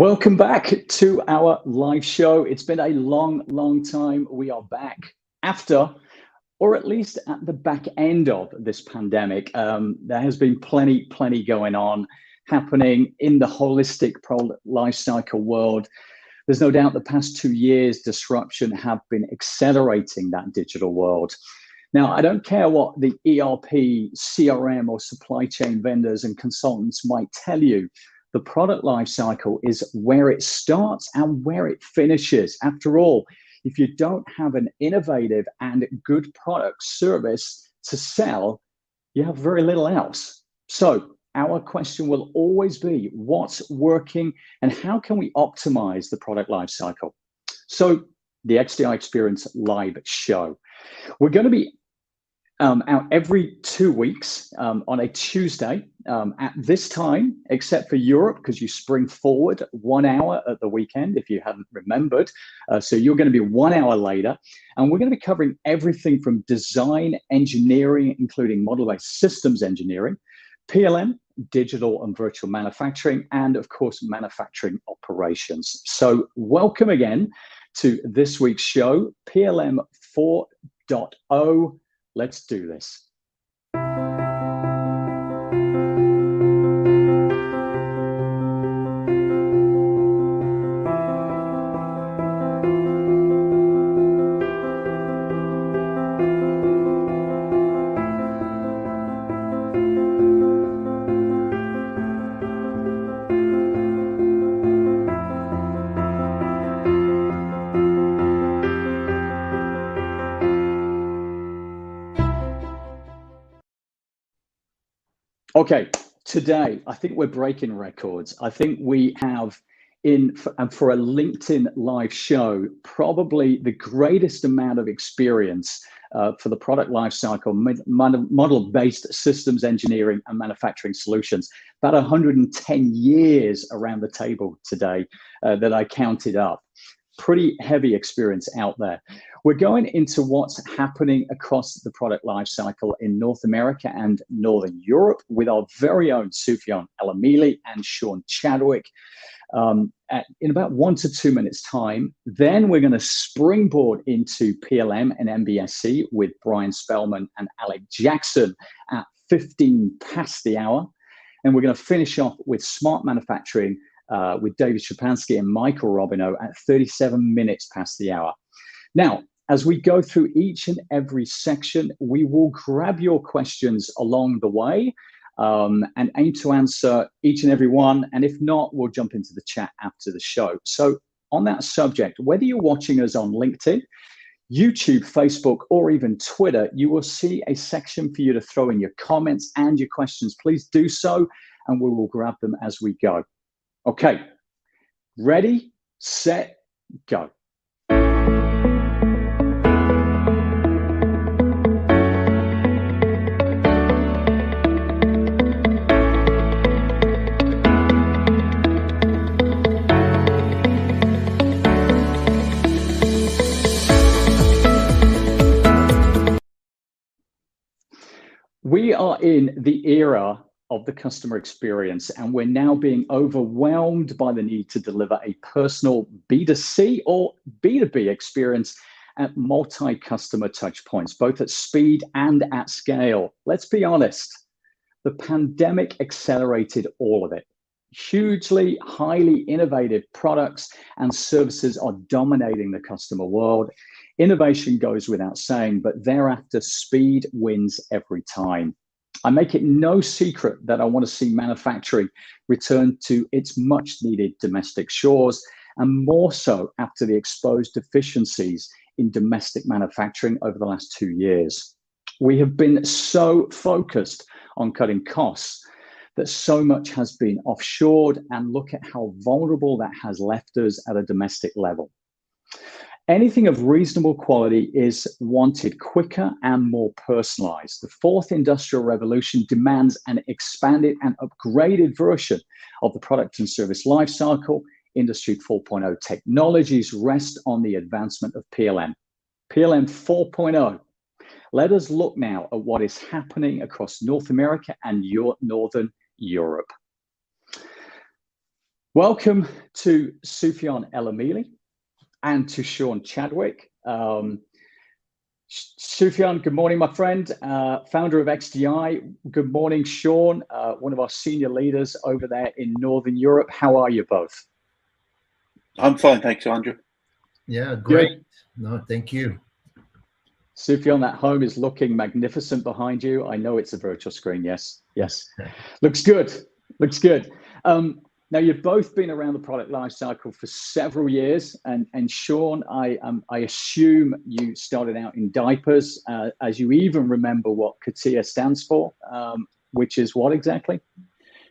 Welcome back to our live show. It's been a long time. We are back after, or at least at the back end of this pandemic. There has been plenty going on happening in the holistic product life cycle world. There's no doubt the past 2 years disruption have been accelerating that digital world. Now, I don't care what the ERP, CRM, or supply chain vendors and consultants might tell you. The product life cycle is where it starts and where it finishes. After all, if you don't have an innovative and good product service to sell, you have very little else. So our question will always be, what's working and how can we optimize the product life cycle? So the XDI Experience Live Show. We're going to be out every 2 weeks on a Tuesday at this time, except for Europe, because you spring forward 1 hour at the weekend, if you hadn't remembered. So you're going to be 1 hour later. And we're going to be covering everything from design engineering, including model-based systems engineering, PLM, digital and virtual manufacturing, and of course, manufacturing operations. So welcome again to this week's show, PLM 4.0. Let's do this. Okay, today, I think we're breaking records. I think we have, for a LinkedIn live show, probably the greatest amount of experience for the product lifecycle, model-based systems engineering and manufacturing solutions. About 110 years around the table today that I counted up. Pretty heavy experience out there. We're going into what's happening across the product lifecycle in North America and Northern Europe with our very own Sufjan Elamili and Sean Chadwick in about 1 to 2 minutes time. Then we're going to springboard into PLM and MBSC with Brian Spellman and Alec Jackson at 15 past the hour. And we're going to finish off with smart manufacturing with David Shapansky and Michael Robineau at 37 minutes past the hour. Now, as we go through each and every section, we will grab your questions along the way and aim to answer each and every one. And if not, we'll jump into the chat after the show. So on that subject, whether you're watching us on LinkedIn, YouTube, Facebook, or even Twitter, you will see a section for you to throw in your comments and your questions. Please do so, and we will grab them as we go. Okay, ready, set, go. We are in the era of the customer experience, and we're now being overwhelmed by the need to deliver a personal B2C or B2B experience at multi-customer touch points, both at speed and at scale. Let's be honest, the pandemic accelerated all of it. Hugely, highly innovative products and services are dominating the customer world. Innovation goes without saying, but thereafter, speed wins every time. I make it no secret that I want to see manufacturing return to its much needed domestic shores, and more so after the exposed deficiencies in domestic manufacturing over the last 2 years. We have been so focused on cutting costs that so much has been offshored, and look at how vulnerable that has left us at a domestic level. Anything of reasonable quality is wanted quicker and more personalized. The fourth industrial revolution demands an expanded and upgraded version of the product and service lifecycle. Industry 4.0 technologies rest on the advancement of PLM. PLM 4.0. Let us look now at what is happening across North America and Northern Europe. Welcome to Sufjan Elamili and to Sean Chadwick. Sufjan, good morning, my friend, founder of XDI. Good morning, Sean, one of our senior leaders over there in Northern Europe. How are you both? I'm fine, thanks, Andrew. Yeah, great. Good. No, thank you. Sufjan, that home is looking magnificent behind you. I know it's a virtual screen. Yes, yes. Looks good. Looks good. Now, you've both been around the product lifecycle for several years, and Sean, I assume you started out in diapers, as you even remember what CATIA stands for, which is what exactly?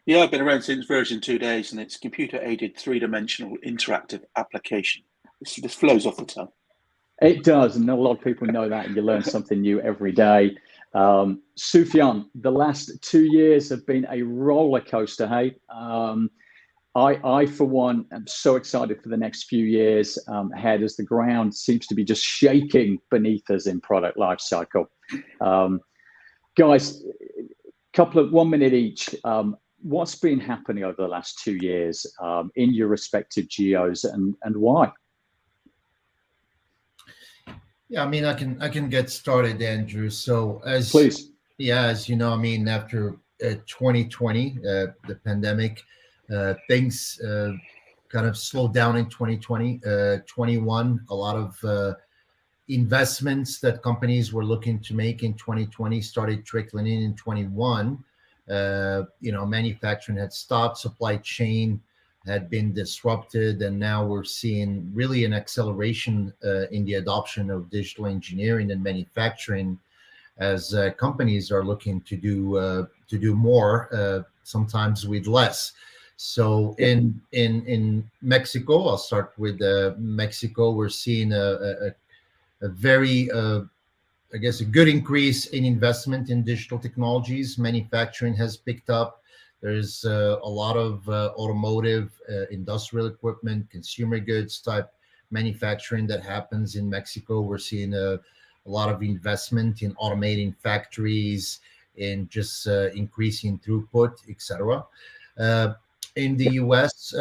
Yeah, I've been around since version 2 days, and it's computer-aided three-dimensional interactive application. This flows off the tongue. It does, and not a lot of people know that, and you learn something new every day. Sufjan, the last 2 years have been a roller coaster, hey? I, for one, am so excited for the next few years ahead, as the ground seems to be just shaking beneath us in product lifecycle. Guys, couple of 1 minute each. What's been happening over the last 2 years in your respective geos, and why? Yeah, I mean, I can get started, Andrew. So please. Yeah, as you know, I mean, after 2020, the pandemic, things kind of slowed down in 2020. 21, a lot of investments that companies were looking to make in 2020 started trickling in 21. Manufacturing had stopped, supply chain had been disrupted, and now we're seeing really an acceleration in the adoption of digital engineering and manufacturing, as companies are looking to do more, sometimes with less. So in Mexico, I'll start with Mexico. We're seeing a very I guess a good increase in investment in digital technologies. Manufacturing has picked up. There's a lot of automotive, industrial equipment, consumer goods type manufacturing that happens in Mexico. We're seeing a lot of investment in automating factories, in just increasing throughput, etc. In the U.S.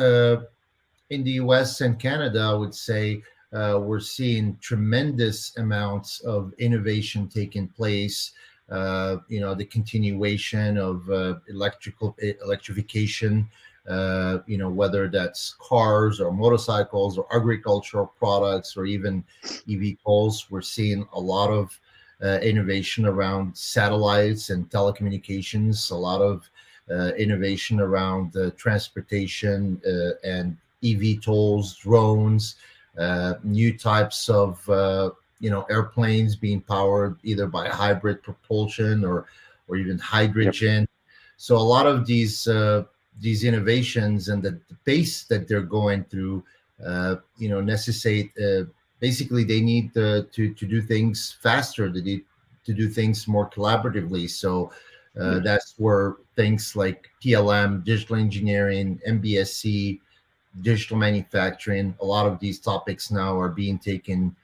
and Canada, I would say we're seeing tremendous amounts of innovation taking place. The continuation of electrification, whether that's cars or motorcycles or agricultural products or even eVTOLs. We're seeing a lot of innovation around satellites and telecommunications, a lot of innovation around transportation and eVTOLs, drones, new types of airplanes being powered either by hybrid propulsion or even hydrogen. Yep. So a lot of these innovations and the pace that they're going through, necessitate basically they need to do things faster. They need to do things more collaboratively. So that's where things like PLM, digital engineering, MBSC, digital manufacturing, a lot of these topics now are being taken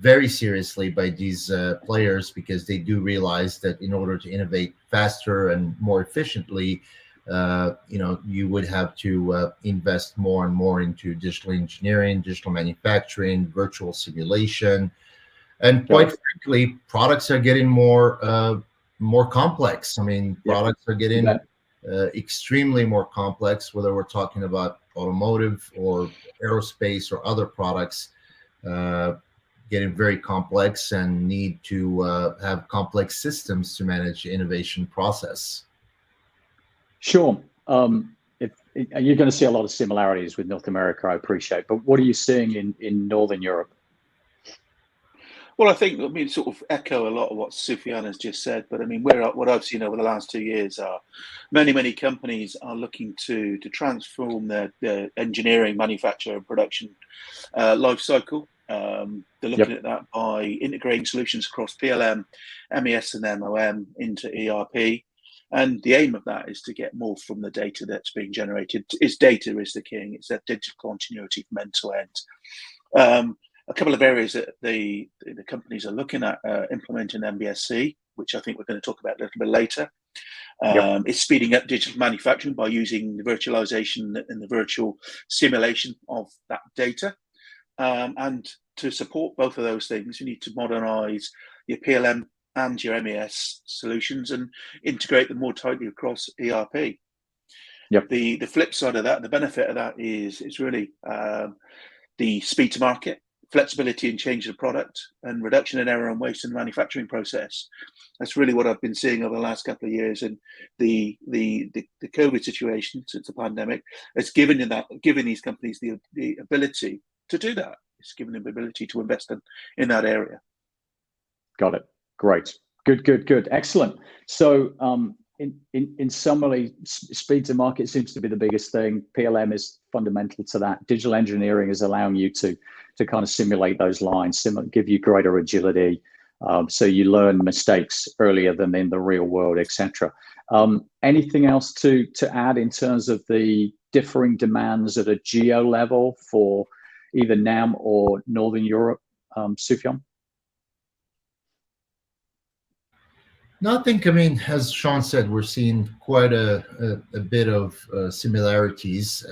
very seriously by these players, because they do realize that in order to innovate faster and more efficiently, you would have to invest more and more into digital engineering, digital manufacturing, virtual simulation, and quite frankly, products are getting more complex. I mean, products are getting extremely more complex, whether we're talking about automotive or aerospace or other products, getting very complex and need to have complex systems to manage the innovation process. Sure. You're going to see a lot of similarities with North America, I appreciate, but what are you seeing in Northern Europe? Well, I think, sort of echo a lot of what Sufjan has just said, but what I've seen over the last 2 years are many companies are looking to transform their engineering, manufacture, and production life cycle. They're looking at that by integrating solutions across PLM, MES, and MOM into ERP. And the aim of that is to get more from the data that's being generated. Data is the king. It's that digital continuity from end to end. A couple of areas that the companies are looking at implementing MBSC, which I think we're going to talk about a little bit later. It's speeding up digital manufacturing by using the virtualization and the virtual simulation of that data. And to support both of those things, you need to modernize your PLM and your MES solutions and integrate them more tightly across ERP. Yep. The flip side of that, the benefit of that is really the speed to market, flexibility in change of product, and reduction in error and waste in the manufacturing process. That's really what I've been seeing over the last couple of years. And the COVID situation, since the pandemic, has given these companies the ability to do that. It's given them the ability to invest in that area. Got it. Great. Good. Excellent. So in summary, speed to market seems to be the biggest thing. PLM is fundamental to that. Digital engineering is allowing you to kind of simulate those lines, give you greater agility, so you learn mistakes earlier than in the real world, etc. Anything else to add in terms of the differing demands at a geo level for either NAM or Northern Europe, Sufjan? No, I think, I mean, as Sean said, we're seeing quite a bit of similarities.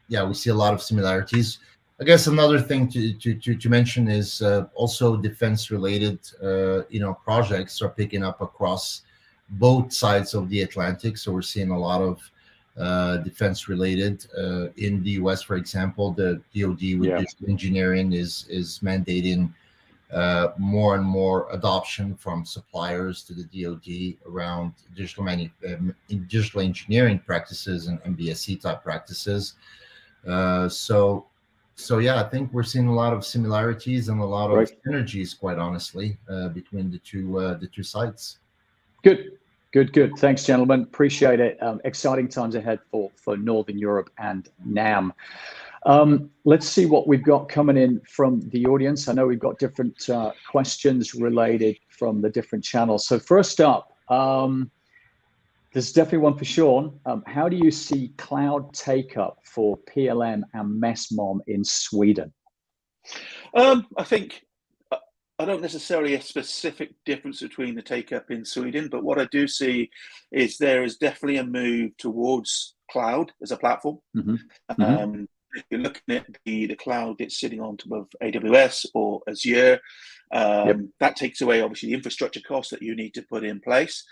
Yeah, we see a lot of similarities. I guess another thing to mention is also defense-related, projects are picking up across both sides of the Atlantic. So we're seeing a lot of defense-related in the US, for example. The DoD with digital engineering is mandating more and more adoption from suppliers to the DoD around digital engineering practices and MBSE type practices. So yeah, I think we're seeing a lot of similarities and a lot of synergies, quite honestly, between the two sites. Good. Thanks, gentlemen. Appreciate it. Exciting times ahead for Northern Europe and NAM. Let's see what we've got coming in from the audience. I know we've got different questions related from the different channels. So first up, there's definitely one for Sean. How do you see cloud take-up for PLM and MESMOM in Sweden? I think I don't necessarily a specific difference between the take-up in Sweden, but what I do see is there is definitely a move towards cloud as a platform. If you're looking at the cloud that's sitting on top of AWS or Azure, that takes away obviously the infrastructure costs that you need to put in place.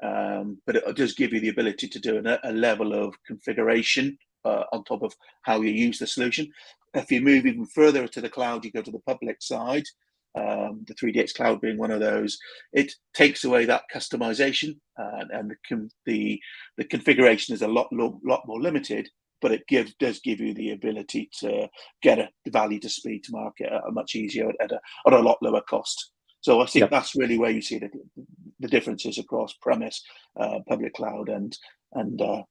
But it does give you the ability to do a level of configuration on top of how you use the solution. If you move even further to the cloud, you go to the public side, the 3DX cloud being one of those. It takes away that customization, and the configuration is a lot more limited. But it does give you the ability to get the value to speed to market at a much easier at a lot lower cost. So I think that's really where you see the differences across premise, public cloud, and the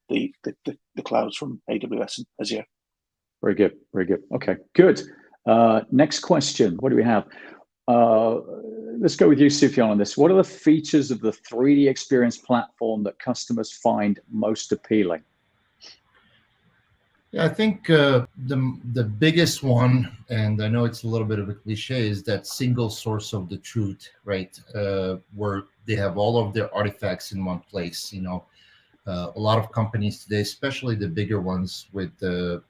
clouds from AWS and Azure. Very good. Okay, good. Next question. What do we have? Let's go with you, Sufjan, on this. What are the features of the 3D Experience platform that customers find most appealing? Yeah, I think the biggest one, and I know it's a little bit of a cliche, is that single source of the truth, right? Where they have all of their artifacts in one place. A lot of companies today, especially the bigger ones, with have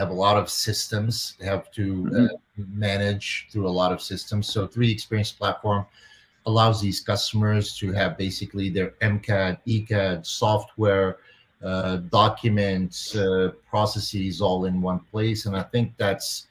a lot of systems. They have to manage through a lot of systems. So 3D Experience platform allows these customers to have basically their MCAD, ECAD software, documents, processes all in one place. And I think that's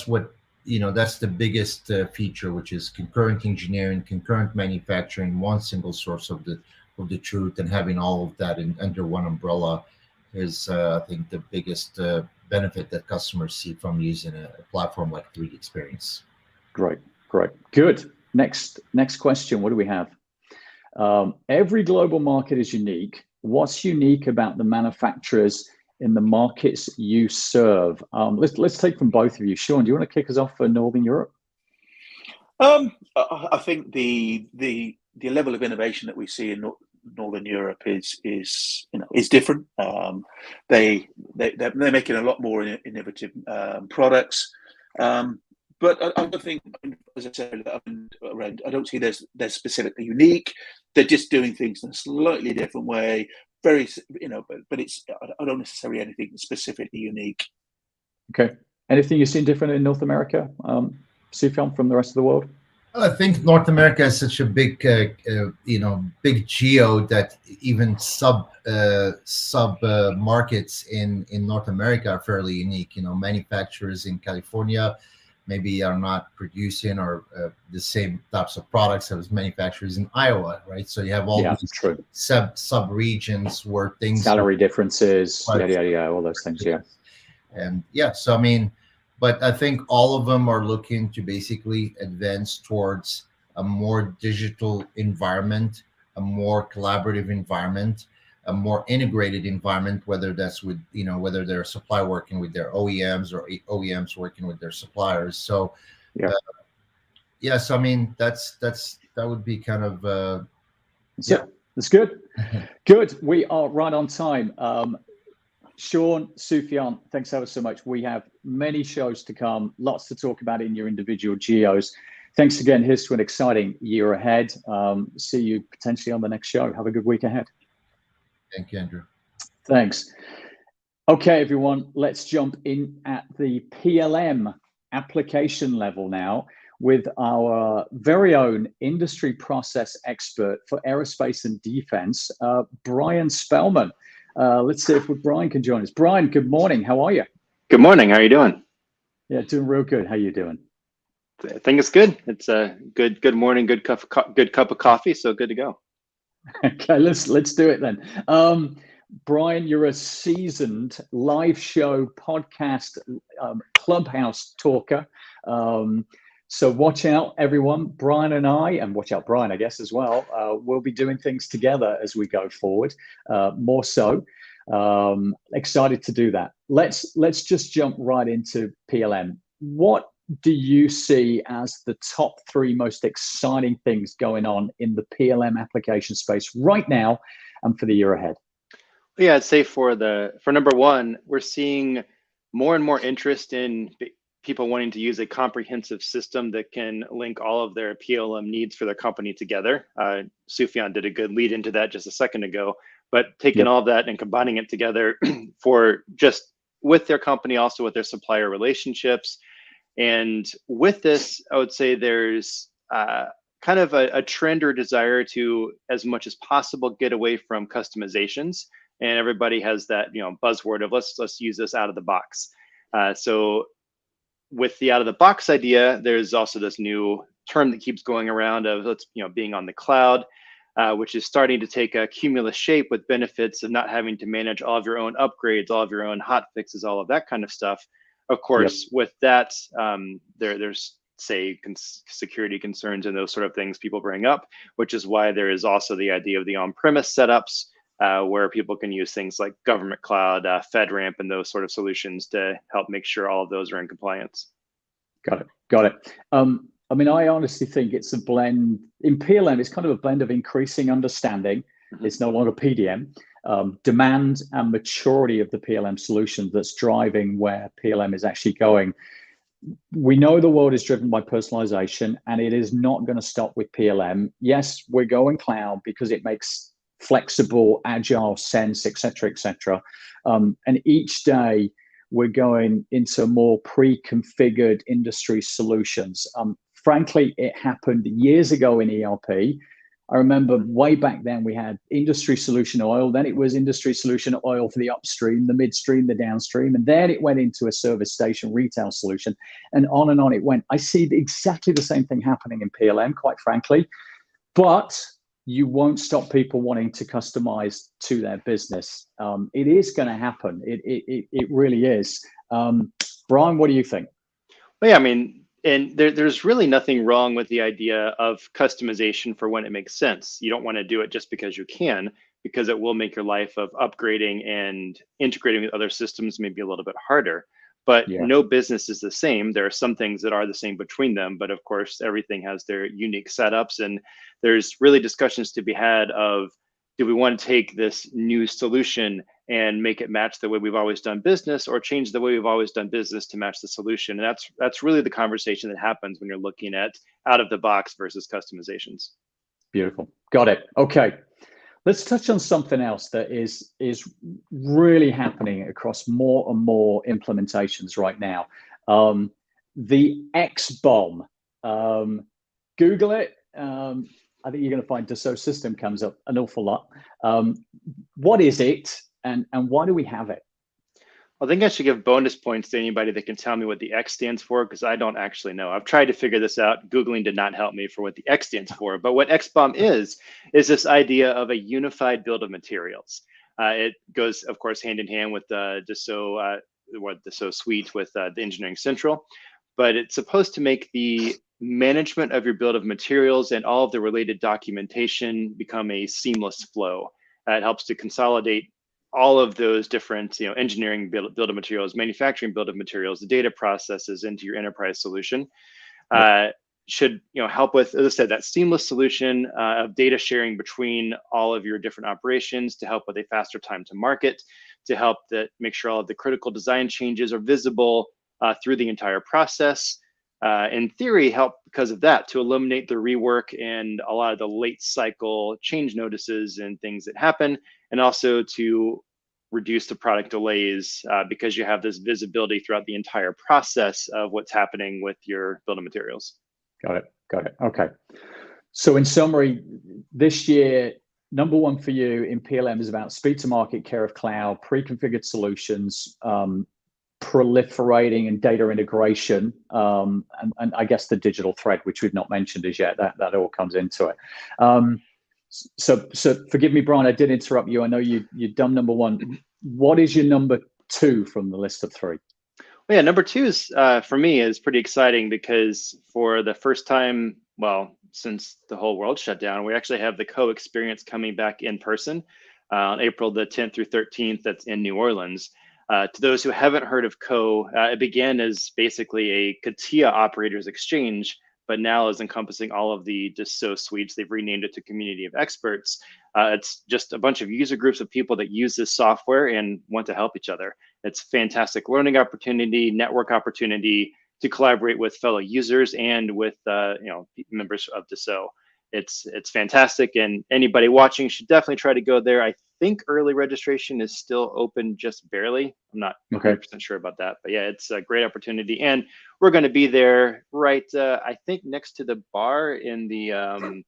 what that's the biggest feature, which is concurrent engineering, concurrent manufacturing, one single source of the truth, and having all of that under one umbrella is I think the biggest benefit that customers see from using a platform like 3D Experience. Great, good. Next question. What do we have? Every global market is unique. What's unique about the manufacturers in the markets you serve? Let's take from both of you. Sean, do you want to kick us off for Northern Europe? I think the level of innovation that we see in Northern Europe is different. They're making a lot more innovative products, But I don't think, as I said, I don't see they're specifically unique. They're just doing things in a slightly different way. Very, but it's, I don't necessarily anything specifically unique. Okay. Anything you've seen different in North America, Sufjan, from the rest of the world? I think North America is such a big, big geo that even sub markets in North America are fairly unique. Manufacturers in California maybe are not producing or the same types of products as manufacturers in Iowa, right? So you have all these true. sub regions where things salary differences, all those things, yeah. And so I mean, but I think all of them are looking to basically advance towards a more digital environment, a more collaborative environment, a more integrated environment, whether that's with, whether they're supply working with their OEMs or OEMs working with their suppliers. So, so I mean, that would be kind of, That's good. Good. We are right on time. Sean, Sufjan, thanks ever so much. We have many shows to come, lots to talk about in your individual geos. Thanks again. Here's to an exciting year ahead. See you potentially on the next show. Have a good week ahead. Thank you, Andrew. Thanks. Okay, everyone, let's jump in at the PLM application level now with our very own industry process expert for aerospace and defense, Brian Spellman. Let's see if Brian can join us. Brian, good morning. How are you? Good morning. How are you doing? Yeah, doing real good. How you doing? I think it's good. It's a good morning, good cup of coffee, so good to go. Okay, let's do it then. Brian, you're a seasoned live show podcast clubhouse talker. So watch out, everyone. Brian and I, and watch out, Brian, I guess, as well. We'll be doing things together as we go forward, more so. Excited to do that. Let's just jump right into PLM. What do you see as the top 3 most exciting things going on in the PLM application space right now and for the year ahead? Yeah, I'd say for number 1, we're seeing more and more interest in people wanting to use a comprehensive system that can link all of their PLM needs for their company together. Sufjan did a good lead into that just a second ago, but taking all of that and combining it together for just with their company, also with their supplier relationships. And with this, I would say there's kind of a trend or desire to, as much as possible, get away from customizations. And everybody has that, buzzword of let's use this out of the box. So with the out of the box idea, there's also this new term that keeps going around of being on the cloud, which is starting to take a cumulus shape with benefits of not having to manage all of your own upgrades, all of your own hot fixes, all of that kind of stuff. Of course, with that, there's say security concerns and those sort of things people bring up, which is why there is also the idea of the on-premise setups, where people can use things like government cloud, FedRAMP, and those sort of solutions to help make sure all of those are in compliance. Got it. I mean, I honestly think it's a blend. In PLM, it's kind of a blend of increasing understanding. Mm-hmm. It's no longer PDM. Demand and maturity of the PLM solution that's driving where PLM is actually going. We know the world is driven by personalization, and it is not going to stop with PLM. Yes, we're going cloud because it makes flexible, agile sense, et cetera, and each day we're going into more pre-configured industry solutions. Frankly, it happened years ago in ERP. I remember way back then we had industry solution oil, then it was industry solution oil for the upstream, the midstream, the downstream, and then it went into a service station retail solution, and on it went. I see exactly the same thing happening in PLM, quite frankly, but you won't stop people wanting to customize to their business. It is going to happen. It really is. Brian, what do you think? Well, yeah, I mean, and there's really nothing wrong with the idea of customization for when it makes sense. You don't want to do it just because you can, because it will make your life of upgrading and integrating with other systems maybe a little bit harder. But no business is the same. There are some things that are the same between them, but of course, everything has their unique setups. And there's really discussions to be had of, do we want to take this new solution and make it match the way we've always done business, or change the way we've always done business to match the solution. And that's really the conversation that happens when you're looking at out of the box versus customizations. Beautiful. Got it. Okay. Let's touch on something else that is really happening across more and more implementations right now. The X-bomb. Google it. I think you're going to find Dassault System comes up an awful lot. What is it, and why do we have it? I think I should give bonus points to anybody that can tell me what the X stands for, because I don't actually know. I've tried to figure this out. Googling did not help me for what the X stands for. But what X-bomb is this idea of a unified bill of materials. It goes, of course, hand in hand with the Dassault suite with the Engineering Central. But it's supposed to make the management of your bill of materials and all of the related documentation become a seamless flow. It helps to consolidate all of those different, engineering build of materials, manufacturing build of materials, the data processes into your enterprise solution. Should help with, as I said, that seamless solution of data sharing between all of your different operations, to help with a faster time to market, to help make sure all of the critical design changes are visible through the entire process. In theory, help because of that to eliminate the rework and a lot of the late cycle change notices and things that happen, and also to reduce the product delays because you have this visibility throughout the entire process of what's happening with your bill of materials. Got it. Okay. So in summary, this year, number one for you in PLM is about speed to market, care of cloud, pre-configured solutions, proliferating and data integration, and I guess the digital thread, which we've not mentioned as yet, that all comes into it. So forgive me, Brian, I did interrupt you. I know you've done number one. What is your number two from the list of three? Well, yeah, number two is for me is pretty exciting, because for the first time, since the whole world shut down, we actually have the Co experience coming back in person on April the 10th through 13th. That's in New Orleans. To those who haven't heard of Co, it began as basically a CATIA operators exchange, but now is encompassing all of the Dassault suites. They've renamed it to Community of Experts. It's just a bunch of user groups of people that use this software and want to help each other. It's fantastic learning opportunity, network opportunity to collaborate with fellow users and with members of Dassault. It's fantastic, and anybody watching should definitely try to go there. I think early registration is still open, just barely. I'm not 100% sure about that, but yeah, it's a great opportunity, and we're going to be there right. I think next to the bar in the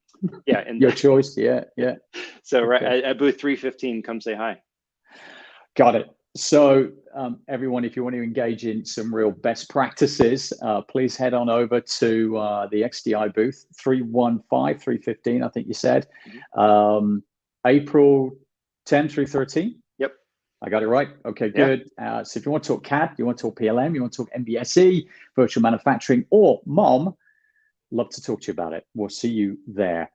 your choice, yeah. So right at booth 315, come say hi. Got it. So everyone, if you want to engage in some real best practices, please head on over to the XDI booth 315, I think you said, April 10 through 13. Yep. I got it right. Okay, good. Yeah. So if you want to talk CAD, you want to talk PLM, you want to talk MBSE, virtual manufacturing, or MOM, love to talk to you about it. We'll see you there.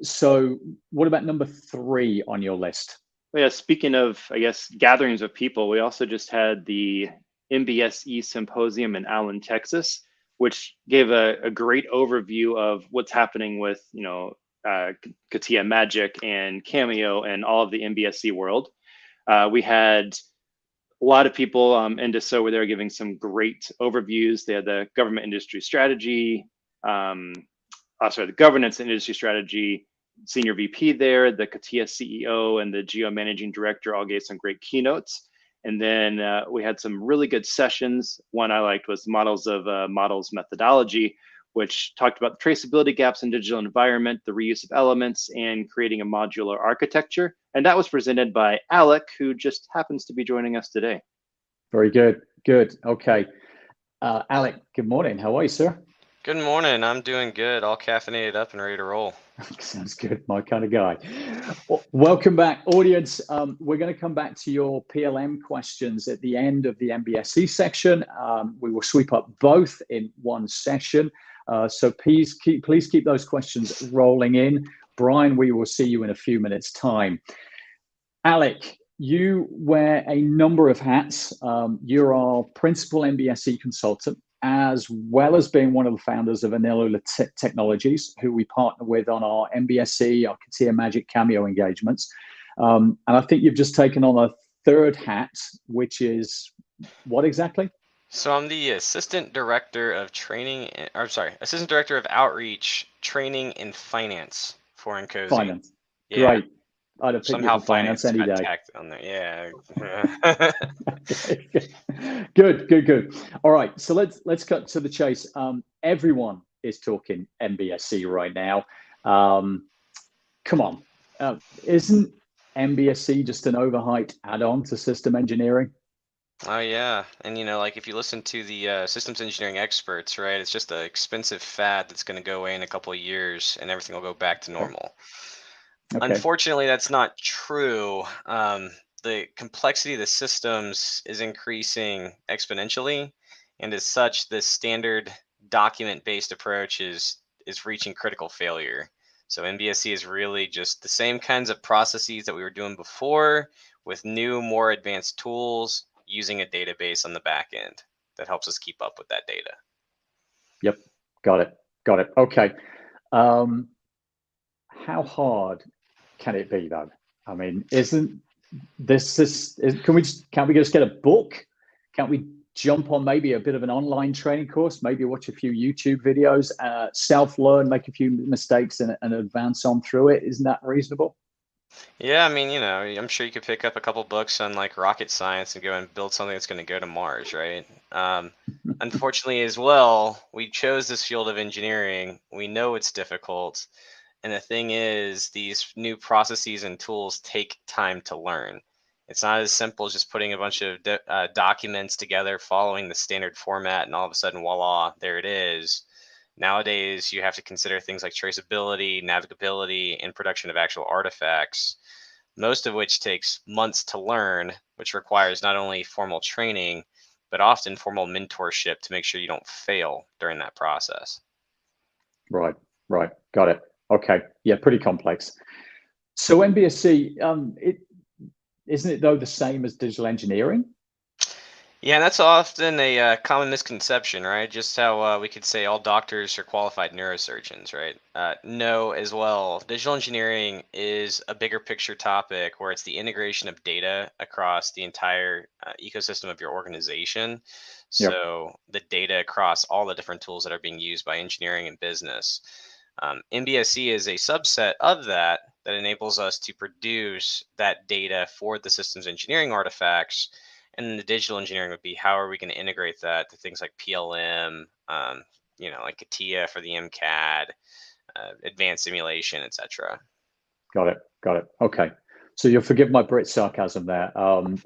So what about number three on your list? Well, yeah, speaking of, I guess, gatherings of people, we also just had the MBSE Symposium in Allen, Texas, which gave a great overview of what's happening with, CATIA Magic and Cameo and all of the MBSE world. We had a lot of people in Dassault where they were giving some great overviews. They had the government industry strategy, the governance and industry strategy senior VP there, the CATIA CEO and the Geo managing director all gave some great keynotes. And then we had some really good sessions. One I liked was Models Methodology, which talked about the traceability gaps in digital environment, the reuse of elements, and creating a modular architecture. And that was presented by Alec, who just happens to be joining us today. Very good. Good. Okay. Alec, good morning. How are you, sir? Good morning. I'm doing good. All caffeinated up and ready to roll. Sounds good. My kind of guy. Welcome back, audience. We're going to come back to your PLM questions at the end of the MBSE section. We will sweep up both in one session. So please keep those questions rolling in. Brian, we will see you in a few minutes' time. Alec, you wear a number of hats. You're our principal MBSE consultant, as well as being one of the founders of Anelula Technologies, who we partner with on our MBSE, our CATIA Magic Cameo engagements. And I think you've just taken on a third hat, which is what exactly? So I'm the assistant director of training, assistant director of outreach, training, and finance for Encozy. Finance. Yeah. Great. I'd have picked you Somehow for finance any got day. tacked on there. Yeah. Good. All right, so let's cut to the chase. Everyone is talking MBSE right now. Come on, isn't MBSE just an overhyped add-on to system engineering? Oh yeah, and like if you listen to the systems engineering experts, right, it's just an expensive fad that's going to go away in a couple of years, and everything will go back to normal. Okay. Unfortunately, that's not true. The complexity of the systems is increasing exponentially, and as such, the standard document-based approach is reaching critical failure. So MBSE is really just the same kinds of processes that we were doing before, with new, more advanced tools, using a database on the back end that helps us keep up with that data. Yep, got it. Okay. How hard can it be though? I mean, isn't this can we just get a book? Can't we jump on maybe a bit of an online training course, maybe watch a few YouTube videos, self-learn, make a few mistakes and advance on through it? Isn't that reasonable? Yeah, I mean, I'm sure you could pick up a couple books on like rocket science and go and build something that's going to go to Mars, right? Unfortunately, as well, we chose this field of engineering. We know it's difficult. And the thing is, these new processes and tools take time to learn. It's not as simple as just putting a bunch of documents together, following the standard format, and all of a sudden, voila, there it is. Nowadays, you have to consider things like traceability, navigability, and production of actual artifacts, most of which takes months to learn, which requires not only formal training, but often formal mentorship to make sure you don't fail during that process. Right. Got it. Okay. Yeah, pretty complex. So MBSE, isn't it though the same as digital engineering? Yeah, that's often a common misconception, right? Just how we could say all doctors are qualified neurosurgeons, right? No, as well. Digital engineering is a bigger picture topic where it's the integration of data across the entire ecosystem of your organization. So the data across all the different tools that are being used by engineering and business. MBSE is a subset of that enables us to produce that data for the systems engineering artifacts. And then the digital engineering would be how are we going to integrate that to things like PLM, like CATIA for the MCAD, advanced simulation, etc. Got it. Okay. So you'll forgive my Brit sarcasm there.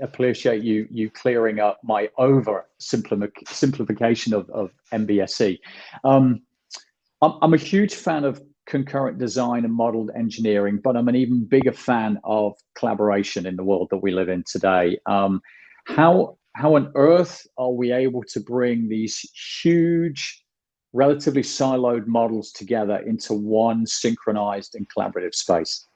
Appreciate you clearing up my over simplification of MBSE. I'm a huge fan of concurrent design and modeled engineering, but I'm an even bigger fan of collaboration in the world that we live in today. How on earth are we able to bring these huge, relatively siloed models together into one synchronized and collaborative space?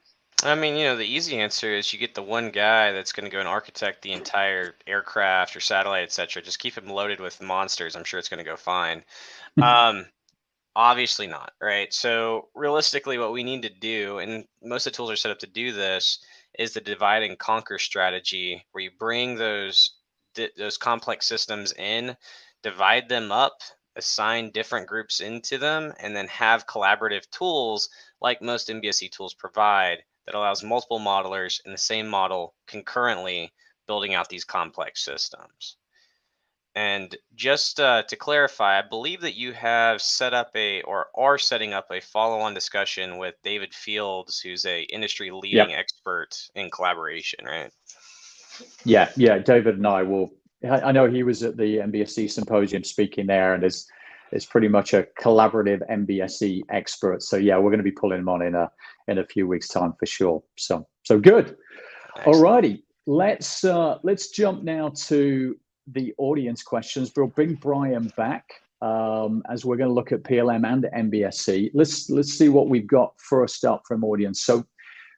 I mean, the easy answer is you get the one guy that's going to go and architect the entire aircraft or satellite, etc. Just keep him loaded with monsters. I'm sure it's going to go fine. Obviously not, right? So realistically, what we need to do, and most of the tools are set up to do this, is the divide and conquer strategy, where you bring those complex systems in, divide them up, assign different groups into them, and then have collaborative tools like most MBSE tools provide that allows multiple modelers in the same model concurrently building out these complex systems. And just to clarify, I believe that you have set up or are setting up a follow-on discussion with David Fields, who's a industry leading expert in collaboration, right? Yeah. David and I will. I know he was at the MBSE symposium speaking there, and is pretty much a collaborative MBSE expert. So yeah, we're going to be pulling him on in a few weeks' time for sure. So good. All righty, let's jump now to the audience questions. We'll bring Brian back as we're going to look at PLM and MBSE. Let's see what we've got first up from audience. So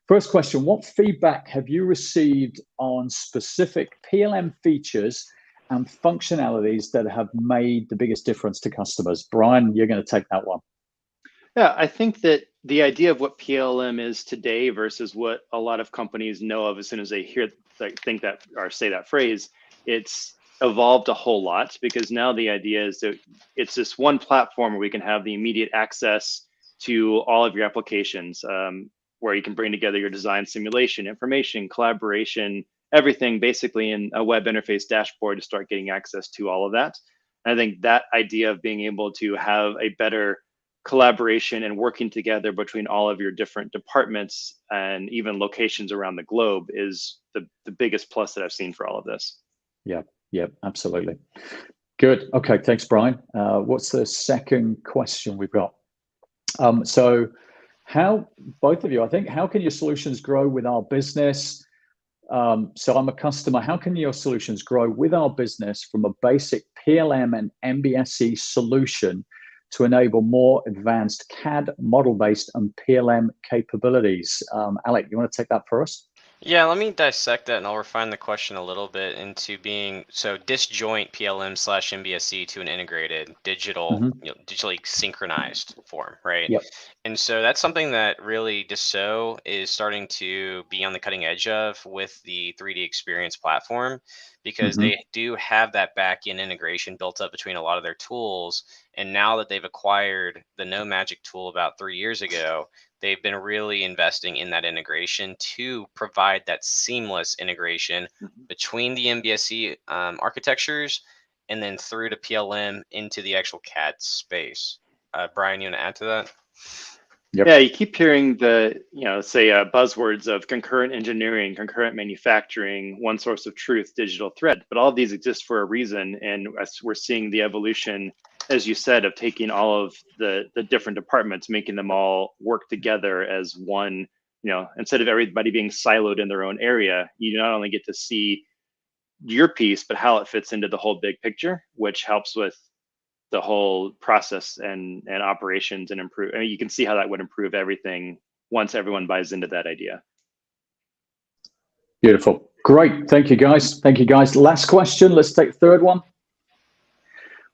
first question, what feedback have you received on specific PLM features and functionalities that have made the biggest difference to customers? Brian, you're going to take that one. Yeah, I think that the idea of what PLM is today versus what a lot of companies know of as soon as they hear, like, think that or say that phrase, it's evolved a whole lot, because now the idea is that it's this one platform where we can have the immediate access to all of your applications, where you can bring together your design, simulation, information, collaboration, everything basically in a web interface dashboard to start getting access to all of that. And I think that idea of being able to have a better collaboration and working together between all of your different departments and even locations around the globe is the biggest plus that I've seen for all of this. Yeah, absolutely. Good. Okay, thanks, Brian. What's the second question we've got? So how, both of you, I think, how can your solutions grow with our business? So I'm a customer. How can your solutions grow with our business from a basic PLM and MBSE solution to enable more advanced CAD model-based and PLM capabilities? Alec, you want to take that for us? Yeah, let me dissect that and I'll refine the question a little bit into being so disjoint PLM / MBSE to an integrated digital, digitally synchronized form, right? Yep. And so that's something that really Dassault is starting to be on the cutting edge of with the 3D Experience platform, because they do have that back-end integration built up between a lot of their tools. And now that they've acquired the No Magic tool about 3 years ago, they've been really investing in that integration to provide that seamless integration between the MBSE architectures and then through to PLM into the actual CAD space. Brian, you want to add to that? Yep. Yeah, you keep hearing the, say buzzwords of concurrent engineering, concurrent manufacturing, one source of truth, digital thread, but all of these exist for a reason. And as we're seeing the evolution, as you said, of taking all of the different departments, making them all work together as one, instead of everybody being siloed in their own area, you not only get to see your piece, but how it fits into the whole big picture, which helps with the whole process and operations and improve. I mean, you can see how that would improve everything once everyone buys into that idea. Beautiful. Great. Thank you, guys. Thank you, guys. Last question. Let's take the third one.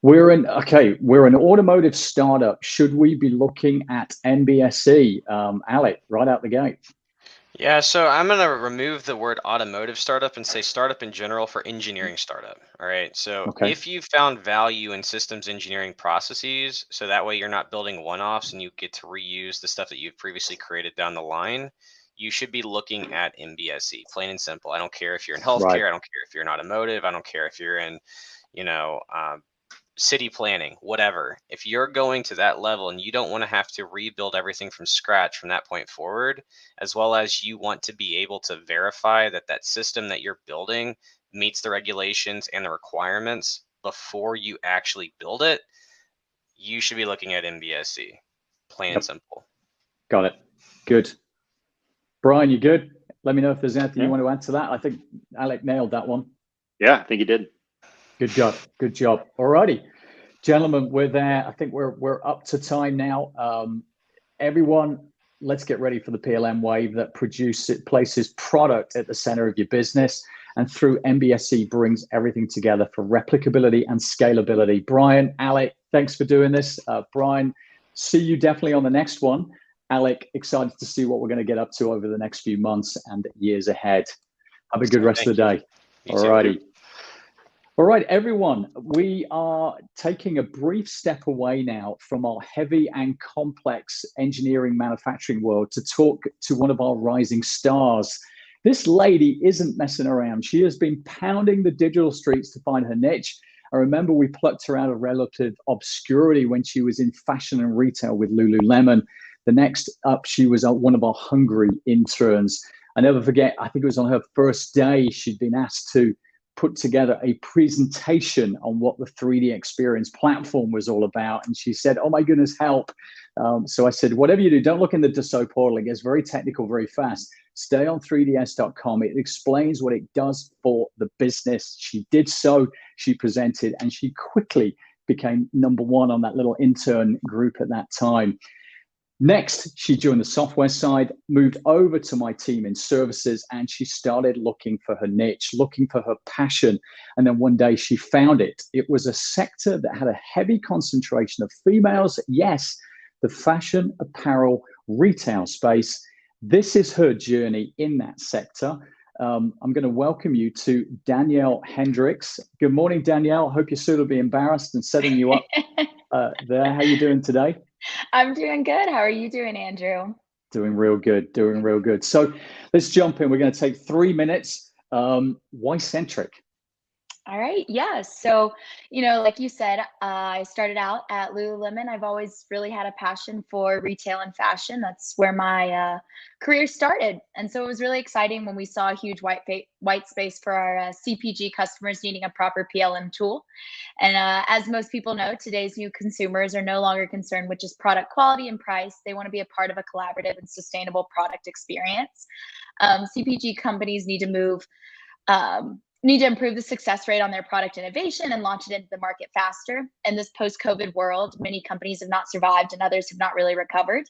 We're an automotive startup. Should we be looking at MBSE? Alec, right out the gate. Yeah, so I'm going to remove the word automotive startup and say startup in general for engineering startup. All right. So if you found value in systems engineering processes, so that way you're not building one-offs and you get to reuse the stuff that you've previously created down the line, you should be looking at MBSE, plain and simple. I don't care if you're in healthcare. Right. I don't care if you're in automotive. I don't care if you're in, city planning, whatever. If you're going to that level and you don't want to have to rebuild everything from scratch from that point forward, as well as you want to be able to verify that that system that you're building meets the regulations and the requirements before you actually build it, you should be looking at MBSE, plain and simple. Got it. Good. Brian, you good? Let me know if there's anything you want to add to that. I think Alec nailed that one. Yeah, I think he did. Good job. Good job. All righty, gentlemen, we're there. I think we're up to time now. Everyone, let's get ready for the PLM wave that places product at the center of your business, and through MBSE brings everything together for replicability and scalability. Brian, Alec, thanks for doing this. Brian, see you definitely on the next one. Alec, excited to see what we're going to get up to over the next few months and years ahead. Have a good rest of the day. All righty. All right, everyone, we are taking a brief step away now from our heavy and complex engineering manufacturing world to talk to one of our rising stars. This lady isn't messing around. She has been pounding the digital streets to find her niche. I remember we plucked her out of relative obscurity when she was in fashion and retail with Lululemon. The next up, she was one of our Hungary interns. I never forget, I think it was on her first day, she'd been asked to put together a presentation on what the 3D Experience platform was all about. And she said, oh my goodness, help. So I said, whatever you do, don't look in the Dassault portal. It gets very technical very fast. Stay on 3ds.com. It explains what it does for the business. She did so, she presented, and she quickly became #1 on that little intern group at that time. Next, she joined the software side, moved over to my team in services, and she started looking for her niche, looking for her passion. And then one day she found it. It was a sector that had a heavy concentration of females. Yes, the fashion, apparel, retail space. This is her journey in that sector. I'm going to welcome you to Danielle Hendricks. Good morning, Danielle. I hope you're suitably embarrassed and setting you up there. How are you doing today? I'm doing good. How are you doing, Andrew? Doing real good, doing real good. So let's jump in. We're going to take 3 minutes. Why Centric? All right. Yeah. So, like you said, I started out at Lululemon. I've always really had a passion for retail and fashion. That's where my career started. And so it was really exciting when we saw a huge white space for our CPG customers needing a proper PLM tool. And as most people know, today's new consumers are no longer concerned with just product quality and price. They want to be a part of a collaborative and sustainable product experience. CPG companies need to improve the success rate on their product innovation and launch it into the market faster. In this post-COVID world, many companies have not survived and others have not really recovered.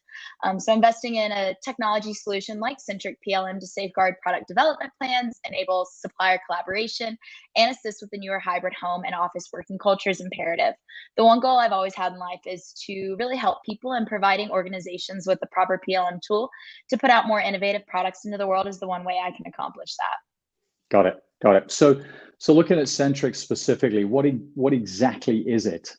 So investing in a technology solution like Centric PLM to safeguard product development plans, enable supplier collaboration, and assist with the newer hybrid home and office working culture is imperative. The one goal I've always had in life is to really help people, and providing organizations with the proper PLM tool to put out more innovative products into the world is the one way I can accomplish that. Got it. Got it. So looking at Centric specifically, what exactly is it?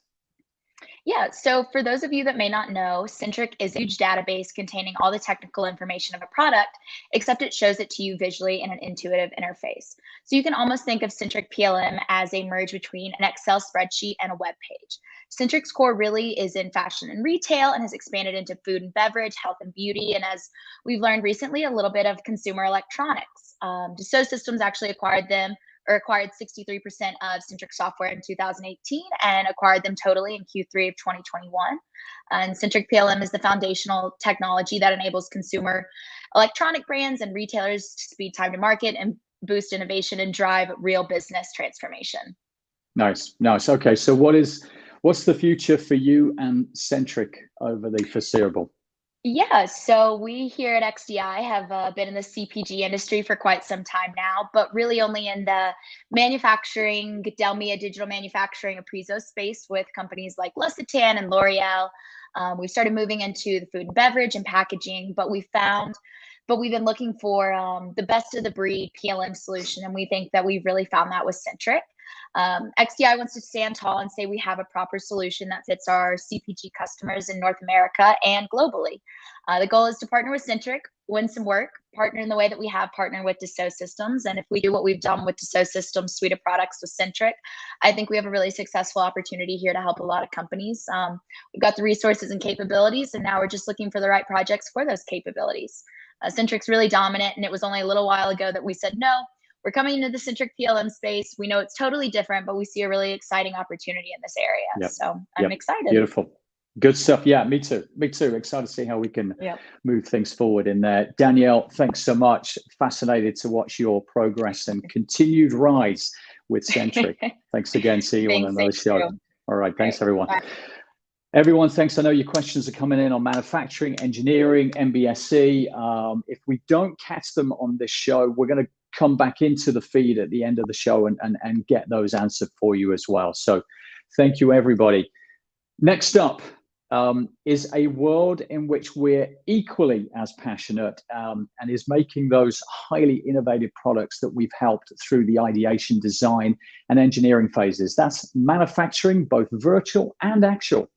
Yeah, so for those of you that may not know, Centric is a huge database containing all the technical information of a product, except it shows it to you visually in an intuitive interface. So you can almost think of Centric PLM as a merge between an Excel spreadsheet and a web page. Centric's core really is in fashion and retail and has expanded into food and beverage, health and beauty, and as we've learned recently, a little bit of consumer electronics. Dassault Systems actually acquired 63% of Centric software in 2018 and acquired them totally in Q3 of 2021. And Centric PLM is the foundational technology that enables consumer electronic brands and retailers to speed time to market and boost innovation and drive real business transformation. Nice. Okay, so what's the future for you and Centric over the foreseeable? Yeah, so we here at XDI have been in the CPG industry for quite some time now, but really only in the manufacturing, Delmia digital manufacturing, Aprizo space with companies like L'Occitane and L'Oreal. We started moving into the food and beverage and packaging, but we've been looking for the best of the breed PLM solution, and we think that we've really found that with Centric. XDI wants to stand tall and say we have a proper solution that fits our CPG customers in North America and globally. The goal is to partner with Centric, win some work, partner in the way that we have partnered with Dassault Systems. And if we do what we've done with Dassault Systems suite of products with Centric, I think we have a really successful opportunity here to help a lot of companies. We've got the resources and capabilities, and now we're just looking for the right projects for those capabilities. Centric's really dominant, and it was only a little while ago that we said, no, we're coming into the Centric PLM space. We know it's totally different, but we see a really exciting opportunity in this area. Yep. So I'm excited. Beautiful. Good stuff. Yeah, me too. Excited to see how we can move things forward in there. Danielle, thanks so much. Fascinated to watch your progress and continued rise with Centric. Thanks again. See you on another show. All right. Thanks, everyone. Bye. Everyone, thanks. I know your questions are coming in on manufacturing, engineering, MBSE. If we don't catch them on this show, we're going to come back into the feed at the end of the show and get those answered for you as well. So thank you, everybody. Next up is a world in which we're equally as passionate and is making those highly innovative products that we've helped through the ideation, design, and engineering phases. That's manufacturing, both virtual and actual.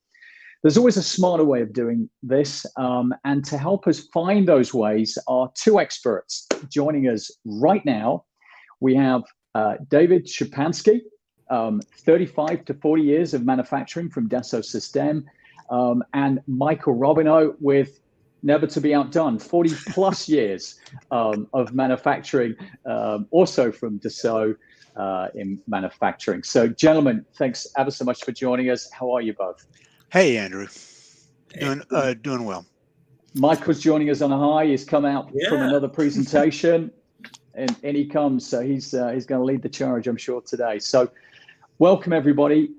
There's always a smarter way of doing this, and to help us find those ways are two experts joining us right now. We have David Szczepanski, 35 to 40 years of manufacturing from Dassault Systèmes, and Michael Robineau with, never to be outdone, 40 plus years of manufacturing, also from Dassault in manufacturing. So gentlemen, thanks ever so much for joining us. How are you both? Hey, Andrew. Doing well. Michael's joining us on a high. He's come out from another presentation, and in he comes. So he's going to lead the charge, I'm sure, today. So welcome, everybody.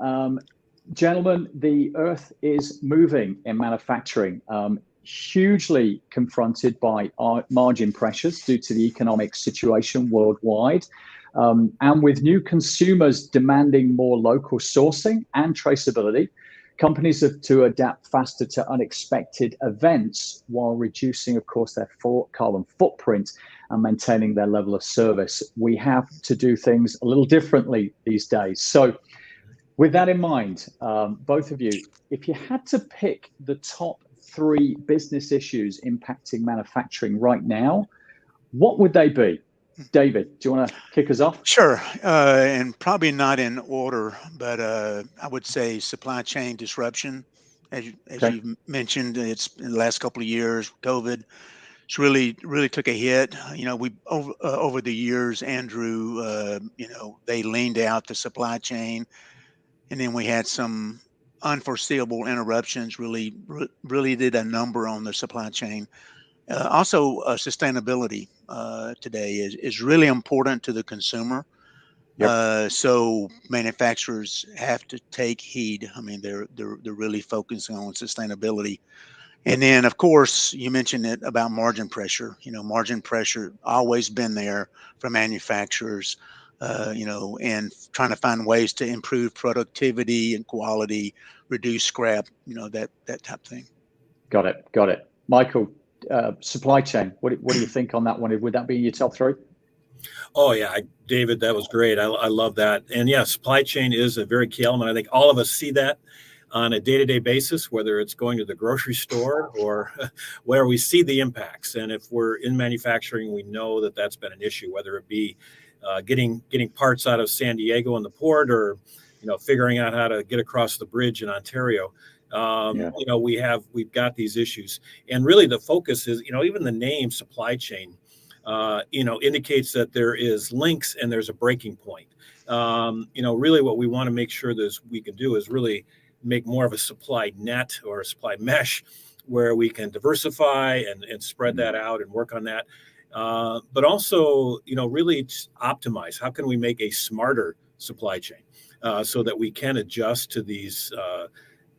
Gentlemen, the earth is moving in manufacturing, hugely confronted by our margin pressures due to the economic situation worldwide. And with new consumers demanding more local sourcing and traceability, companies have to adapt faster to unexpected events while reducing, of course, their carbon footprint and maintaining their level of service. We have to do things a little differently these days. So with that in mind, both of you, if you had to pick the top 3 business issues impacting manufacturing right now, what would they be? David, do you want to kick us off? Sure. And probably not in order, but I would say supply chain disruption. As you mentioned, it's in the last couple of years, COVID, it's really took a hit. We over the years, Andrew, they leaned out the supply chain, and then we had some unforeseeable interruptions. Really did a number on the supply chain. Also, sustainability today is really important to the consumer. Yep. So manufacturers have to take heed. I mean, they're really focusing on sustainability. And then, of course, you mentioned it about margin pressure. Margin pressure always been there for manufacturers. And trying to find ways to improve productivity and quality, reduce scrap. That type of thing. Got it. Michael, supply chain. What do you think on that one? Would that be in your top 3? Oh yeah, David, that was great. I love that. And yeah, supply chain is a very key element. I think all of us see that on a day-to-day basis, whether it's going to the grocery store or where we see the impacts. And if we're in manufacturing, we know that that's been an issue, whether it be getting parts out of San Diego in the port, or figuring out how to get across the bridge in Ontario. We've got these issues, and really the focus is, even the name supply chain, indicates that there is links and there's a breaking point. Really what we want to make sure that we can do is really make more of a supply net or a supply mesh where we can diversify and spread that out and work on that. But also, really optimize. How can we make a smarter supply chain so that we can adjust to these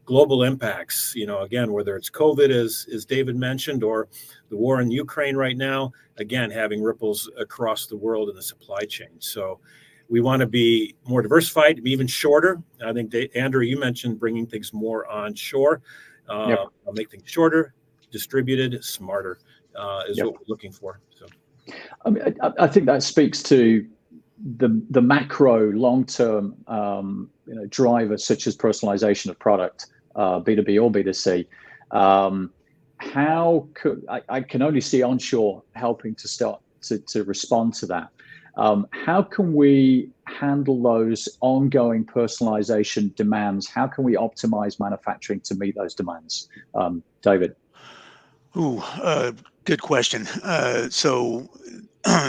global impacts, again, whether it's COVID, as David mentioned, or the war in Ukraine right now, again, having ripples across the world in the supply chain. So we want to be more diversified, be even shorter. I think, Andrew, you mentioned bringing things more onshore. Make things shorter, distributed, smarter is what we're looking for. So, I think that speaks to the macro long-term drivers such as personalization of product, B2B or B2C. How could I can only see onshore helping to start to respond to that. How can we handle those ongoing personalization demands? How can we optimize manufacturing to meet those demands? David. Good question. So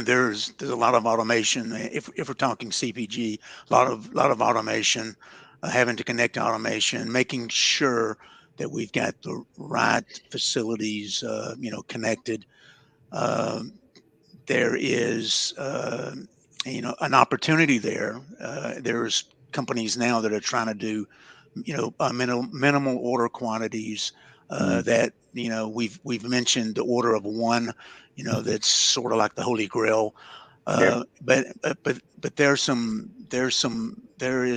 there's a lot of automation. If we're talking CPG, a lot of automation, having to connect automation, making sure that we've got the right facilities, connected. There is, an opportunity there. There's companies now that are trying to do, minimal order quantities. That we've mentioned the order of one. That's sort of like the Holy Grail. But there is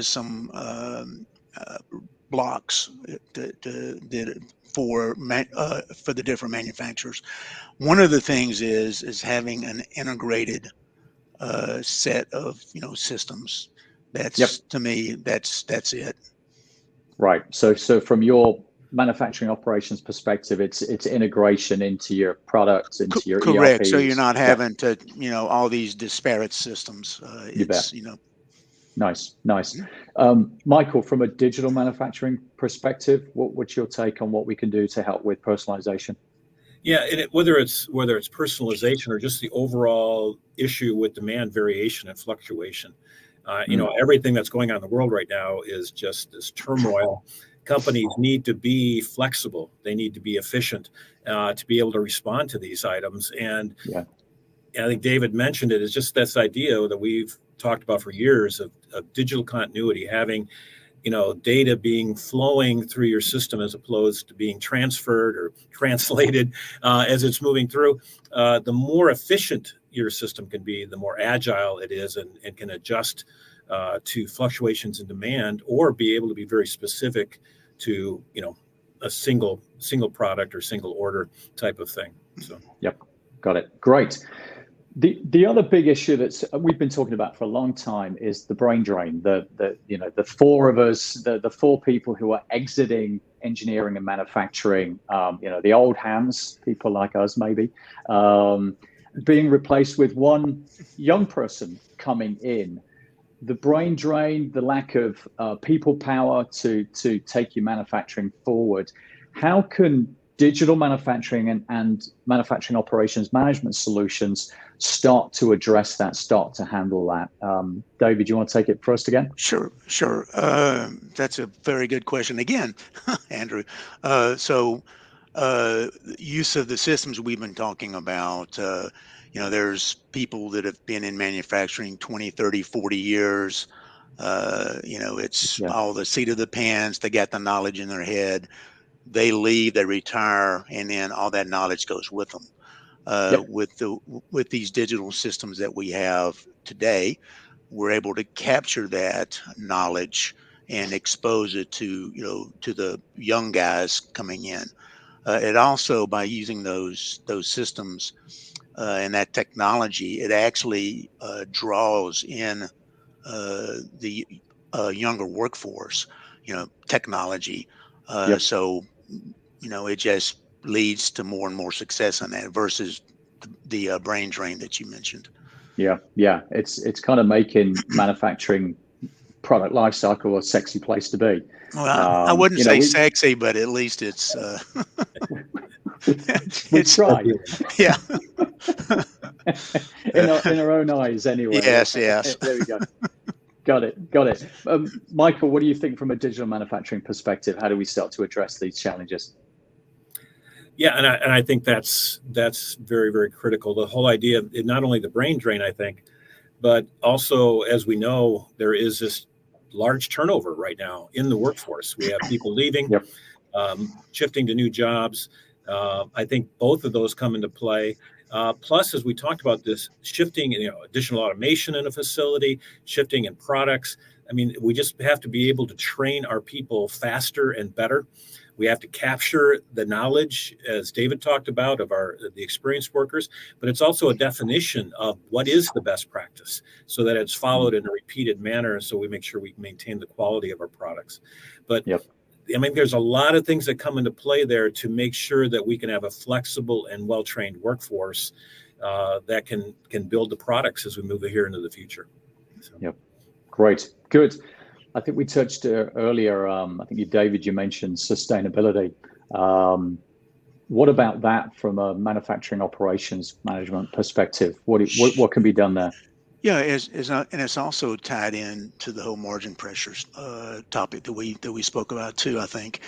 some blocks for the different manufacturers. One of the things is having an integrated set of systems. That's to me that's it. Right. So from your manufacturing operations perspective, it's integration into your products, into your correct. ERPs. So you're not having to all these disparate systems. You bet. Nice. Michael, from a digital manufacturing perspective, what's your take on what we can do to help with personalization? Yeah, whether it's personalization or just the overall issue with demand variation and fluctuation, everything that's going on in the world right now is just this turmoil. Companies need to be flexible. They need to be efficient to be able to respond to these items. And I think David mentioned it. It's just this idea that we've talked about for years of digital continuity, having data being flowing through your system as opposed to being transferred or translated as it's moving through. The more efficient your system can be, the more agile it is and can adjust to fluctuations in demand, or be able to be very specific to, a single product or single order type of thing. So, yep, got it. Great. The other big issue that we've been talking about for a long time is the brain drain. The four of us, the four people who are exiting engineering and manufacturing, the old hands, people like us maybe, being replaced with one young person coming in. The brain drain, the lack of people power to take your manufacturing forward. How can digital manufacturing and manufacturing operations management solutions start to address that, start to handle that? David, do you want to take it first again? Sure. That's a very good question again, Andrew. Use of the systems we've been talking about, there's people that have been in manufacturing 20, 30, 40 years. It's all the seat of the pants. They got the knowledge in their head. They leave, they retire, and then all that knowledge goes with them. With these digital systems that we have today, we're able to capture that knowledge and expose it to the young guys coming in. It also, by using those systems and that technology, it actually draws in the younger workforce, technology. So, it just leads to more and more success on that versus the brain drain that you mentioned. Yeah. It's kind of making manufacturing product lifecycle a sexy place to be. Well, I wouldn't say sexy, but at least it's we try. Yeah. in our own eyes, anyway. Yes. There we go. Got it. Michael, what do you think from a digital manufacturing perspective? How do we start to address these challenges? Yeah, and I think that's very, very critical. The whole idea of not only the brain drain, I think, but also, as we know, there is this large turnover right now in the workforce. We have people leaving, shifting to new jobs. I think both of those come into play. Plus, as we talked about this, shifting, additional automation in a facility, shifting in products. I mean, we just have to be able to train our people faster and better. We have to capture the knowledge, as David talked about, of the experienced workers, but it's also a definition of what is the best practice so that it's followed in a repeated manner. So we make sure we maintain the quality of our products. But I mean, there's a lot of things that come into play there to make sure that we can have a flexible and well-trained workforce that can build the products as we move here into the future. So. Great. Good. I think we touched earlier, I think David, you mentioned sustainability. What about that from a manufacturing operations management perspective? What can be done there? Yeah, and it's also tied in to the whole margin pressures topic that we spoke about too. I think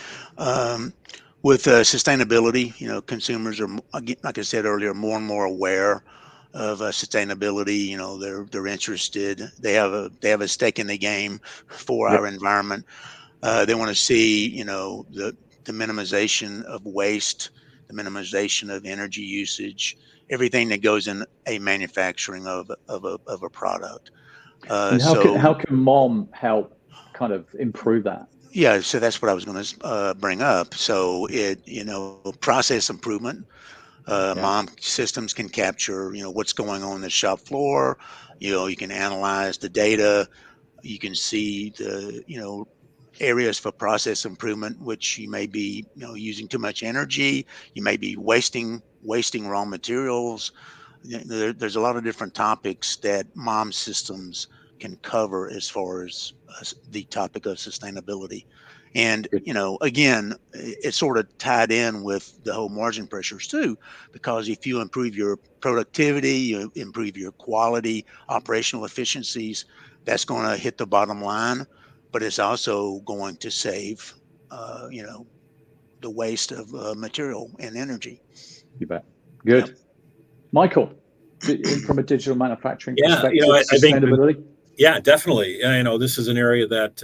with sustainability, consumers are, like I said earlier, more and more aware of sustainability. They're interested. They have a stake in the game for our environment. They want to see the minimization of waste, the minimization of energy usage, everything that goes in a manufacturing of a product. And how can MOM help kind of improve that? Yeah, so that's what I was going to bring up. So process improvement. MOM systems can capture, what's going on the shop floor. You can analyze the data. You can see the, areas for process improvement, which you may be, using too much energy. You may be wasting raw materials. There's a lot of different topics that MOM systems can cover as far as the topic of sustainability. And, again, it's sort of tied in with the whole margin pressures too, because if you improve your productivity, you improve your quality, operational efficiencies, that's going to hit the bottom line, but it's also going to save, the waste of material and energy. You bet. Good. Yep. Michael, from a digital manufacturing perspective, sustainability? Yeah, definitely. This is an area that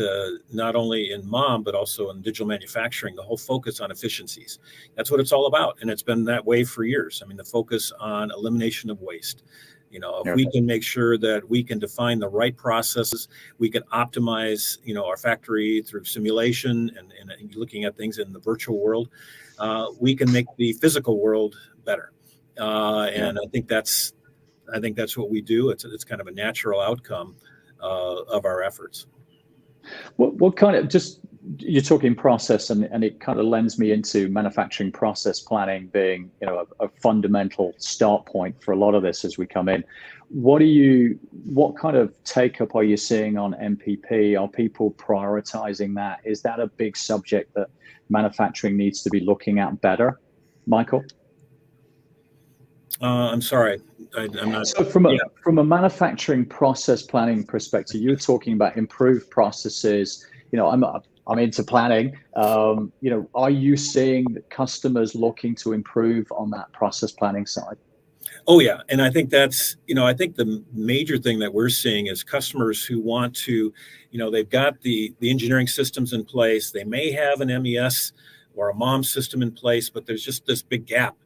not only in MOM, but also in digital manufacturing, the whole focus on efficiencies. That's what it's all about. And it's been that way for years. I mean, the focus on elimination of waste. If we can make sure that we can define the right processes, we can optimize, our factory through simulation and looking at things in the virtual world, we can make the physical world better. And I think that's what we do. It's kind of a natural outcome of our efforts. What kind of, just, you're talking process, and it kind of lends me into manufacturing process planning being, a fundamental start point for a lot of this as we come in. What kind of take up are you seeing on MPP? Are people prioritizing that? Is that a big subject that manufacturing needs to be looking at better, Michael? I'm sorry, I'm not. So from a manufacturing process planning perspective, you're talking about improved processes. I'm into planning. Are you seeing customers looking to improve on that process planning side? Oh yeah, and I think that's, I think the major thing that we're seeing is customers who want to, they've got the engineering systems in place. They may have an MES or a MOM system in place, but there's just this big gap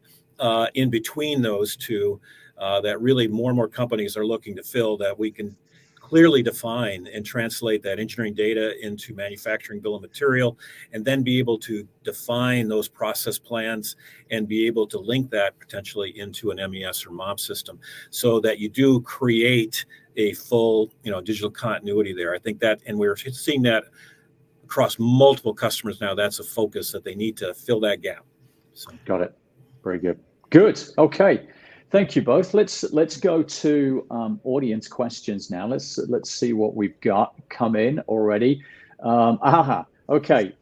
in between those two that really more and more companies are looking to fill, that we can clearly define and translate that engineering data into manufacturing bill of material, and then be able to define those process plans and be able to link that potentially into an MES or MOM system, so that you do create a full, digital continuity there. I think that, and we're seeing that across multiple customers now. That's a focus that they need to fill that gap. So. Got it. Very good. Good. Okay. Thank you both. Let's go to audience questions now. Let's see what we've got come in already. Okay.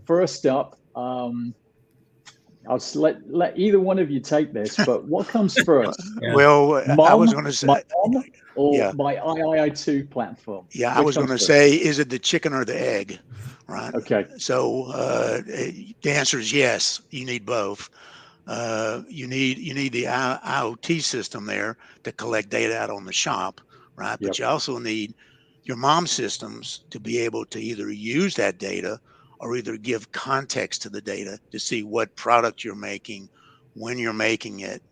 First up, I'll let either one of you take this. But what comes first? Well, I was going to say, my III2 platform. Yeah, I was going to say, is it the chicken or the egg? Right. Okay. So the answer is yes. You need both. You need the IoT system there to collect data out on the shop, right? But you also need your MOM systems to be able to either use that data or either give context to the data to see what product you're making, when you're making it,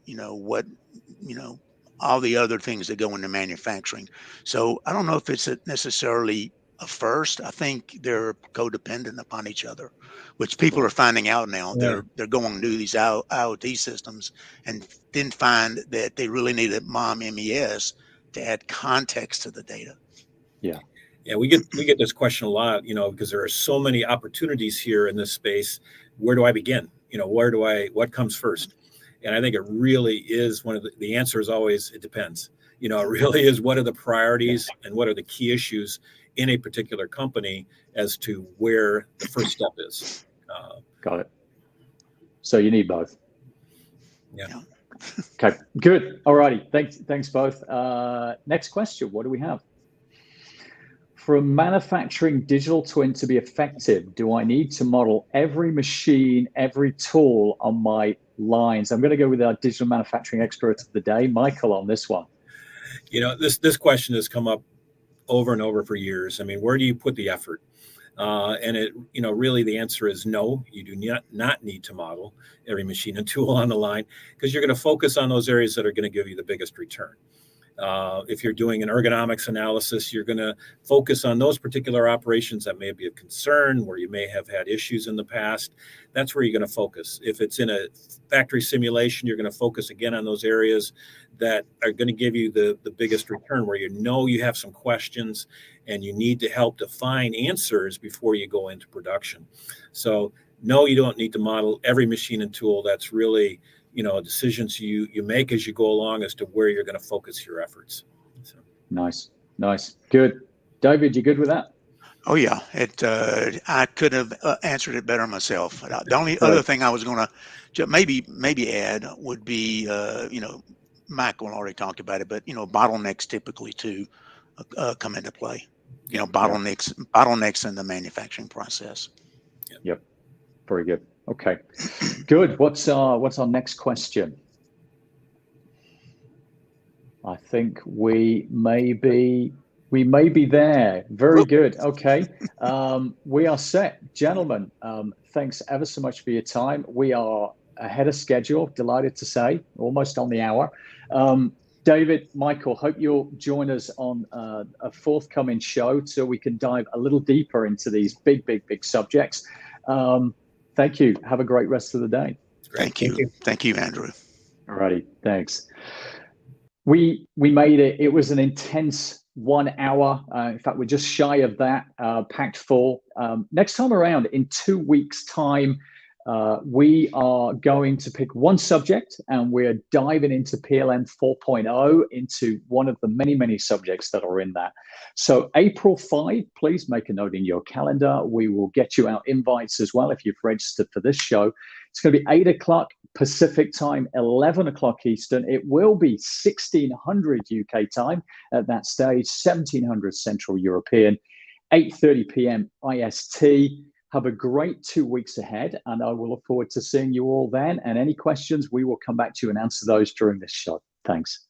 all the other things that go into manufacturing. So I don't know if it's necessarily a first. I think they're codependent upon each other, which people are finding out now. They're going to do these IoT systems and then find that they really need a MOM MES to add context to the data. Yeah, we get this question a lot, because there are so many opportunities here in this space. Where do I begin? What comes first? And I think it really is one of the answer is always, it depends. It really is, what are the priorities and what are the key issues in a particular company as to where the first step is. Got it. So you need both. Yeah. Okay, good. All righty. Thanks both. Next question. What do we have? For a manufacturing digital twin to be effective, do I need to model every machine, every tool on my lines? I'm going to go with our digital manufacturing expert of the day, Michael, on this one. This question has come up over and over for years. I mean, where do you put the effort? And it, really the answer is no, you do not need to model every machine and tool on the line, because you're going to focus on those areas that are going to give you the biggest return. If you're doing an ergonomics analysis, you're going to focus on those particular operations that may be of concern, where you may have had issues in the past. That's where you're going to focus. If it's in a factory simulation, you're going to focus again on those areas that are going to give you the biggest return, where you have some questions and you need to help define answers before you go into production. So no, you don't need to model every machine and tool. That's really decisions you make as you go along as to where you're going to focus your efforts. So. Nice, good. David, you good with that? Oh yeah, I could have answered it better myself. The only other thing I was going to maybe add would be, Michael already talked about it, but bottlenecks typically too come into play. Bottlenecks in the manufacturing process. Yep, very good. Okay, good. What's our next question? I think we may be there. Very good. Okay, we are set, gentlemen. Thanks ever so much for your time. We are ahead of schedule. Delighted to say, almost on the hour. David, Michael, hope you'll join us on a forthcoming show so we can dive a little deeper into these big subjects. Thank you. Have a great rest of the day. Thank you. Thank you, Andrew. All righty. Thanks. We made it. It was an intense 1 hour. In fact, we're just shy of that, packed full. Next time around, in 2 weeks' time, we are going to pick one subject and we're diving into PLM 4.0, into one of the many subjects that are in that. So April 5, please make a note in your calendar. We will get you out invites as well if you've registered for this show. It's going to be 8 o'clock Pacific time, 11 o'clock Eastern. It will be 1600 UK time at that stage, 1700 Central European, 8:30 p.m. IST. Have a great 2 weeks ahead, and I will look forward to seeing you all then. And any questions, we will come back to you and answer those during this show. Thanks.